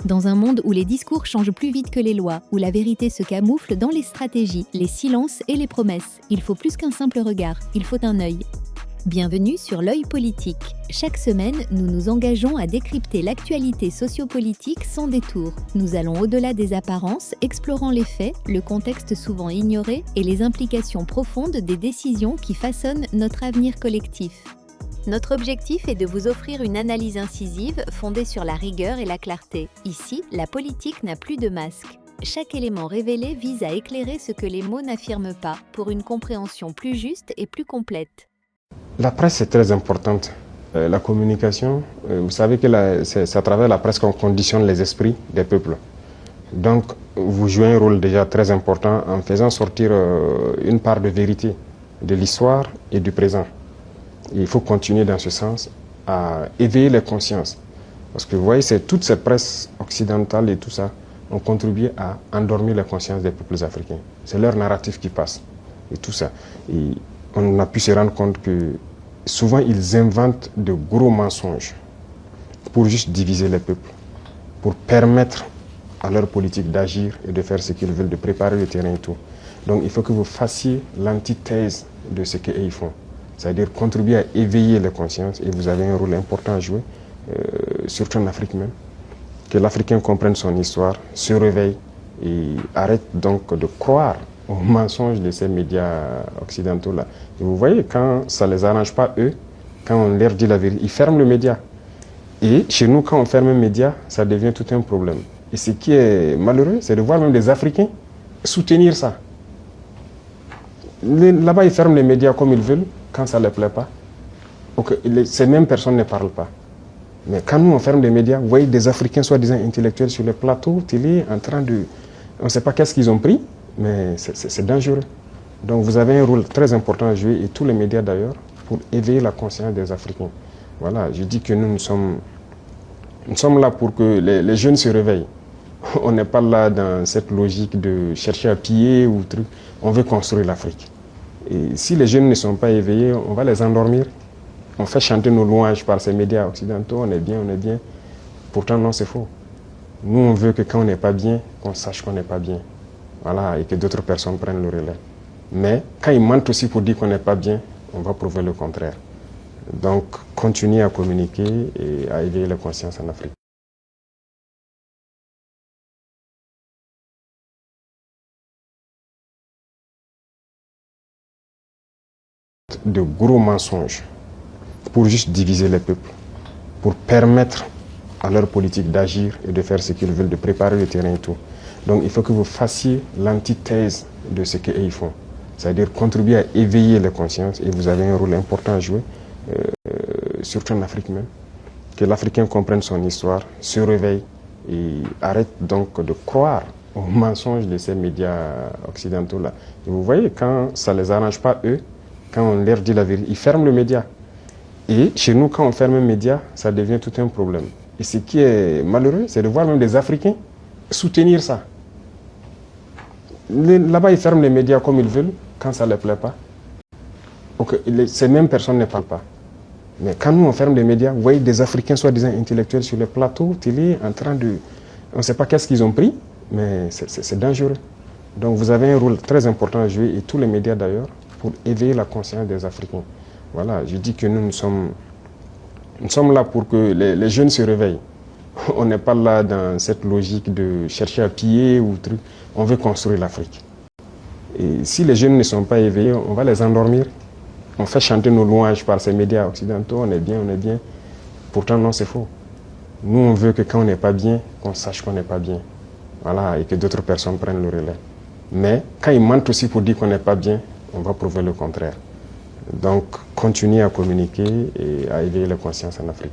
Dans un monde où les discours changent plus vite que les lois, où la vérité se camoufle dans les stratégies, les silences et les promesses, il faut plus qu'un simple regard, il faut un œil. Bienvenue sur l'œil politique. Chaque semaine, nous nous engageons à décrypter l'actualité sociopolitique sans détour. Nous allons au-delà des apparences, explorant les faits, le contexte souvent ignoré et les implications profondes des décisions qui façonnent notre avenir collectif. Notre objectif est de vous offrir une analyse incisive fondée sur la rigueur et la clarté. Ici, la politique n'a plus de masque. Chaque élément révélé vise à éclairer ce que les mots n'affirment pas, pour une compréhension plus juste et plus complète. La presse est très importante. La communication, vous savez que c'est à travers la presse qu'on conditionne les esprits des peuples. Donc, vous jouez un rôle déjà très important en faisant sortir une part de vérité de l'histoire et du présent. Et il faut continuer dans ce sens à éveiller les consciences. Parce que vous voyez, c'est toute cette presse occidentale et tout ça ont contribué à endormir les consciences des peuples africains. C'est leur narratif qui passe et tout ça. Et on a pu se rendre compte que souvent ils inventent de gros mensonges pour juste diviser les peuples, pour permettre à leur politique d'agir et de faire ce qu'ils veulent, de préparer le terrain et tout. Donc il faut que vous fassiez l'antithèse de ce qu'ils font. C'est-à-dire contribuer à éveiller les consciences, et vous avez un rôle important à jouer, surtout en Afrique même. Que l'Africain comprenne son histoire, se réveille et arrête donc de croire aux mensonges de ces médias occidentaux-là. Et vous voyez, quand ça ne les arrange pas eux, quand on leur dit la vérité, ils ferment le média. Et chez nous, quand on ferme un média, ça devient tout un problème. Et ce qui est malheureux, c'est de voir même des Africains soutenir ça. Là-bas, ils ferment les médias comme ils veulent, quand ça ne les plaît pas. Donc, ces mêmes personnes ne parlent pas. Mais quand nous, on ferme les médias, vous voyez des Africains soi-disant intellectuels sur les plateaux télé en train de... On ne sait pas qu'est-ce qu'ils ont pris, mais c'est dangereux. Donc vous avez un rôle très important à jouer, et tous les médias d'ailleurs, pour éveiller la conscience des Africains. Voilà, je dis que nous sommes là pour que les jeunes se réveillent. On n'est pas là dans cette logique de chercher à piller ou truc. On veut construire l'Afrique. Et si les jeunes ne sont pas éveillés, on va les endormir. On fait chanter nos louanges par ces médias occidentaux, on est bien, on est bien. Pourtant, non, c'est faux. Nous, on veut que quand on n'est pas bien, qu'on sache qu'on n'est pas bien. Voilà, et que d'autres personnes prennent le relais. Mais quand ils mentent aussi pour dire qu'on n'est pas bien, on va prouver le contraire. Donc, continuez à communiquer et à éveiller la conscience en Afrique. De gros mensonges pour juste diviser les peuples, pour permettre à leur politique d'agir et de faire ce qu'ils veulent, de préparer le terrain et tout. Donc il faut que vous fassiez l'antithèse de ce qu'ils font. C'est-à-dire contribuer à éveiller les consciences, et vous avez un rôle important à jouer, surtout en Afrique même. Que l'Africain comprenne son histoire, se réveille et arrête donc de croire aux mensonges de ces médias occidentaux-là. Et vous voyez, quand ça ne les arrange pas eux, quand on leur dit la vérité, ils ferment le média. Et chez nous, quand on ferme un média, ça devient tout un problème. Et ce qui est malheureux, c'est de voir même des Africains soutenir ça. Là-bas, ils ferment les médias comme ils veulent, quand ça ne les plaît pas. Donc, ces mêmes personnes ne parlent pas. Mais quand nous, on ferme les médias, vous voyez des Africains soi-disant intellectuels sur les plateaux télé en train de... On ne sait pas qu'est-ce qu'ils ont pris, mais c'est dangereux. Donc vous avez un rôle très important à jouer, et tous les médias d'ailleurs, pour éveiller la conscience des Africains. Voilà, je dis que nous sommes là pour que les jeunes se réveillent. On n'est pas là dans cette logique de chercher à piller ou truc. On veut construire l'Afrique. Et si les jeunes ne sont pas éveillés, on va les endormir. On fait chanter nos louanges par ces médias occidentaux, on est bien, on est bien. Pourtant, non, c'est faux. Nous, on veut que quand on n'est pas bien, qu'on sache qu'on n'est pas bien. Voilà, et que d'autres personnes prennent le relais. Mais quand ils mentent aussi pour dire qu'on n'est pas bien, on va prouver le contraire. Donc, continuez à communiquer et à éveiller la conscience en Afrique.